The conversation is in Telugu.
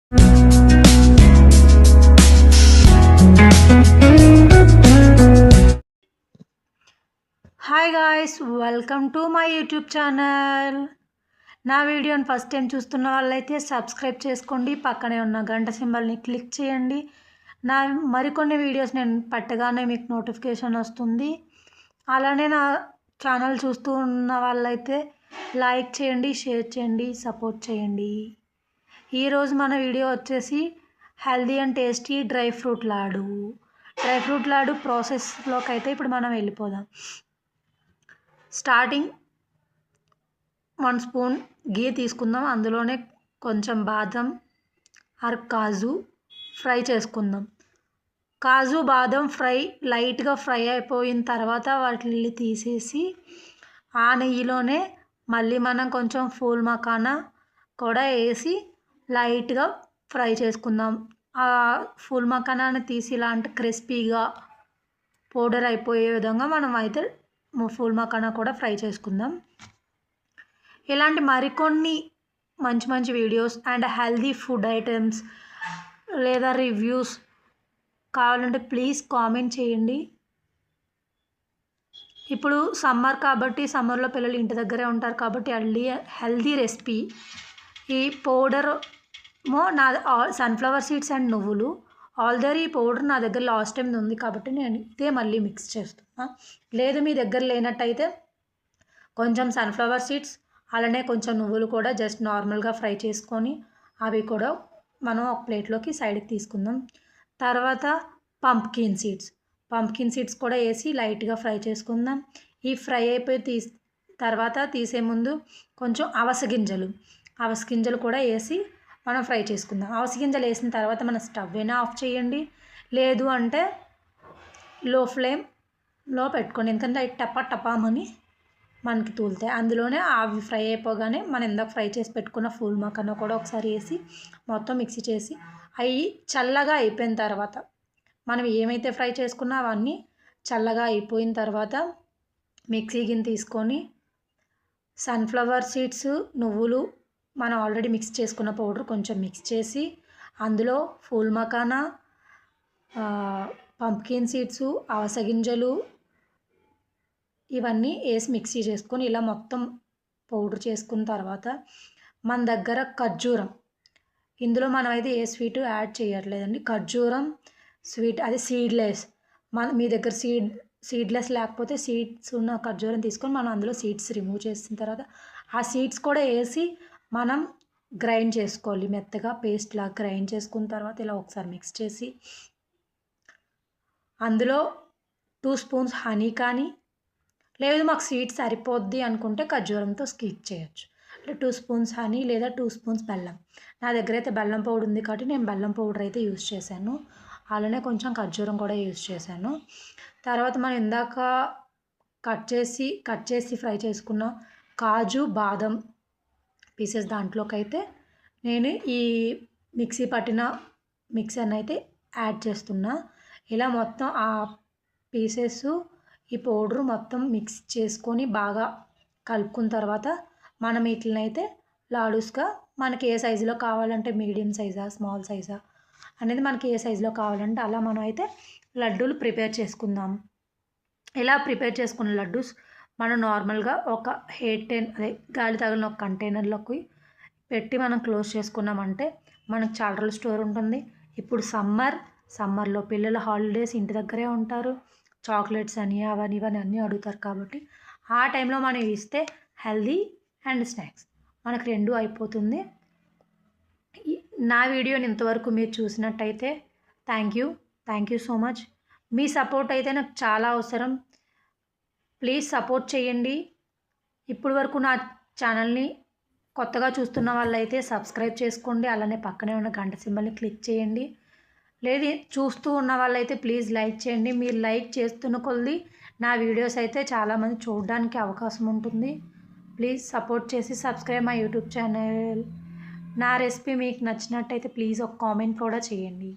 Hi guys, welcome to my YouTube channel. నా వీడియోని ఫస్ట్ టైం చూస్తున్న వాళ్ళైతే సబ్స్క్రైబ్ చేసుకోండి, పక్కనే ఉన్న గంట సింబల్ని క్లిక్ చేయండి. నా మరికొన్ని వీడియోస్ నేను పెట్టగానే మీకు నోటిఫికేషన్ వస్తుంది. అలానే నా ఛానల్ చూస్తూ ఉన్న వాళ్ళైతే లైక్ చేయండి, షేర్ చేయండి, సపోర్ట్ చేయండి. ఈరోజు మన వీడియో వచ్చేసి healthy and tasty dry fruit laddu ప్రాసెస్లోకి అయితే ఇప్పుడు మనం వెళ్ళిపోదాం. స్టార్టింగ్ 1 స్పూన్ గీ తీసుకుందాం. అందులోనే కొంచెం బాదం ఆర్ కాజు ఫ్రై చేసుకుందాం. కాజు బాదం లైట్గా ఫ్రై అయిపోయిన తర్వాత వాటిని తీసేసి ఆ నెయ్యిలోనే మళ్ళీ మనం కొంచెం ఫూల్ మఖానా కూడా వేసి లైట్గా ఫ్రై చేసుకుందాం. ఆ ఫూల్ మఖానాని తీసి ఇలాంటి క్రిస్పీగా పౌడర్ అయిపోయే విధంగా మనం అయితే ఫూల్ మఖానా కూడా ఫ్రై చేసుకుందాం. ఇలాంటి మరికొన్ని మంచి videos and healthy food items లేదా రివ్యూస్ కావాలంటే ప్లీజ్ కామెంట్ చేయండి. ఇప్పుడు సమ్మర్ కాబట్టి, సమ్మర్లో పిల్లలు ఇంటి దగ్గరే ఉంటారు కాబట్టి హెల్దీ రెసిపీ. ఈ పౌడర్ నా సన్ఫ్లవర్ సీడ్స్ అండ్ నువ్వులు. ఆల్రెడీ ఈ పౌడర్ నా దగ్గర లాస్ట్ టైం ఉంది కాబట్టి నేను ఇదే మళ్ళీ మిక్స్ చేస్తున్నా. లేదు మీ దగ్గర లేనట్టయితే కొంచెం సన్ఫ్లవర్ సీడ్స్ అలానే కొంచెం నువ్వులు కూడా జస్ట్ నార్మల్గా ఫ్రై చేసుకొని అవి కూడా మనం ఒక ప్లేట్లోకి సైడ్కి తీసుకుందాం. తర్వాత పంప్కిన్ సీడ్స్ కూడా వేసి లైట్గా ఫ్రై చేసుకుందాం. ఈ ఫ్రై అయిపోయి తర్వాత తీసే ముందు కొంచెం అవిసె గింజలు కూడా వేసి మనం ఫ్రై చేసుకుందాం. అవిసె గింజలు వేసిన తర్వాత మన స్టవ్ అయినా ఆఫ్ చేయండి, లేదు అంటే లో ఫ్లేమ్లో పెట్టుకోండి. ఎందుకంటే అవి టపామని మనకి తూలుతాయి. అందులోనే అవి ఫ్రై అయిపోగానే మనం ఇందాక ఫ్రై చేసి పెట్టుకున్న ఫూల్ మఖానా కూడా ఒకసారి వేసి మొత్తం మిక్సీ చేసి అవి చల్లగా అయిపోయిన తర్వాత మనం ఏమైతే ఫ్రై చేసుకున్నా అవన్నీ చల్లగా అయిపోయిన తర్వాత మిక్సీ గిన్నె తీసుకొని సన్ఫ్లవర్ సీడ్స్, నువ్వులు మనం ఆల్రెడీ మిక్స్ చేసుకున్న పౌడర్ కొంచెం మిక్స్ చేసి అందులో ఫూల్ మఖానా, పంప్కిన్ సీడ్స్, అవిసె గింజలు ఇవన్నీ వేసి మిక్సీ చేసుకొని ఇలా మొత్తం పౌడర్ చేసుకున్న తర్వాత మన దగ్గర ఖర్జూరం, ఇందులో మనం అయితే ఏ స్వీటు యాడ్ చేయట్లేదండి. ఖర్జూరం స్వీట్ అది సీడ్లెస్. మీ దగ్గర సీడ్లెస్ లేకపోతే సీడ్స్ ఉన్న ఖర్జూరం తీసుకొని మనం అందులో సీడ్స్ రిమూవ్ చేసిన తర్వాత ఆ సీడ్స్ కూడా వేసి మనం గ్రైండ్ చేసుకోవాలి. మెత్తగా పేస్ట్లా గ్రైండ్ చేసుకున్న తర్వాత ఇలా ఒకసారి మిక్స్ చేసి అందులో 2 స్పూన్స్ హనీ కానీ, లేదు మాకు స్వీట్ సరిపోద్ది అనుకుంటే ఖర్జూరంతో స్కిప్ చేయొచ్చు. అంటే 2 స్పూన్స్ హనీ లేదా 2 స్పూన్స్ బెల్లం. నా దగ్గర అయితే బెల్లం పౌడర్ ఉంది కాబట్టి నేను బెల్లం పౌడర్ అయితే యూజ్ చేశాను. అలానే కొంచెం ఖర్జూరం కూడా యూజ్ చేశాను. తర్వాత మనం ఇందాక కట్ చేసి ఫ్రై చేసుకున్న కాజు బాదం పీసెస్ దాంట్లోకి అయితే నేను ఈ మిక్సీ పట్టిన మిక్సర్ని అయితే యాడ్ చేస్తున్నా. ఇలా మొత్తం ఆ పీసెస్ ఈ పౌడర్ మొత్తం మిక్స్ చేసుకొని బాగా కలుపుకున్న తర్వాత మనం వీటిని అయితే లాడూస్గా మనకి ఏ సైజులో కావాలంటే మీడియం సైజా, స్మాల్ సైజా అనేది మనకి ఏ సైజులో కావాలంటే అలా మనం అయితే లడ్డూలు ప్రిపేర్ చేసుకుందాం. ఇలా ప్రిపేర్ చేసుకున్న లడ్డూస్ మనం నార్మల్గా ఒక గాలి తగిలిన ఒక కంటైనర్లోకి పెట్టి మనం క్లోజ్ చేసుకున్నామంటే మనకు చాలా రోజులు స్టోర్ ఉంటుంది. ఇప్పుడు సమ్మర్లో పిల్లల హాలిడేస్ ఇంటి దగ్గరే ఉంటారు. చాక్లెట్స్ అని అవన్నీ ఇవన్నీ అన్నీ అడుగుతారు కాబట్టి ఆ టైంలో మనం ఇస్తే హెల్దీ అండ్ స్నాక్స్ మనకు 2 అయిపోతుంది. నా వీడియోని ఇంతవరకు మీరు చూసినట్టయితే thank you so much. Me support అయితే నాకు చాలా అవసరం. ప్లీజ్ సపోర్ట్ చేయండి. ఇప్పటి వరకు నా ఛానల్ని కొత్తగా చూస్తున్న వాళ్ళైతే సబ్స్క్రైబ్ చేసుకోండి. అలానే పక్కనే ఉన్న గంట సింబల్ని క్లిక్ చేయండి. లేదు చూస్తూ ఉన్న వాళ్ళైతే ప్లీజ్ లైక్ చేయండి. మీరు లైక్ చేస్తున్న కొద్దీ నా వీడియోస్ అయితే చాలామంది చూడడానికి అవకాశం ఉంటుంది. ప్లీజ్ సపోర్ట్ చేసి సబ్స్క్రైబ్ మై యూట్యూబ్ ఛానల్. నా రెసిపీ మీకు నచ్చినట్టయితే ప్లీజ్ ఒక కామెంట్ కూడా చేయండి.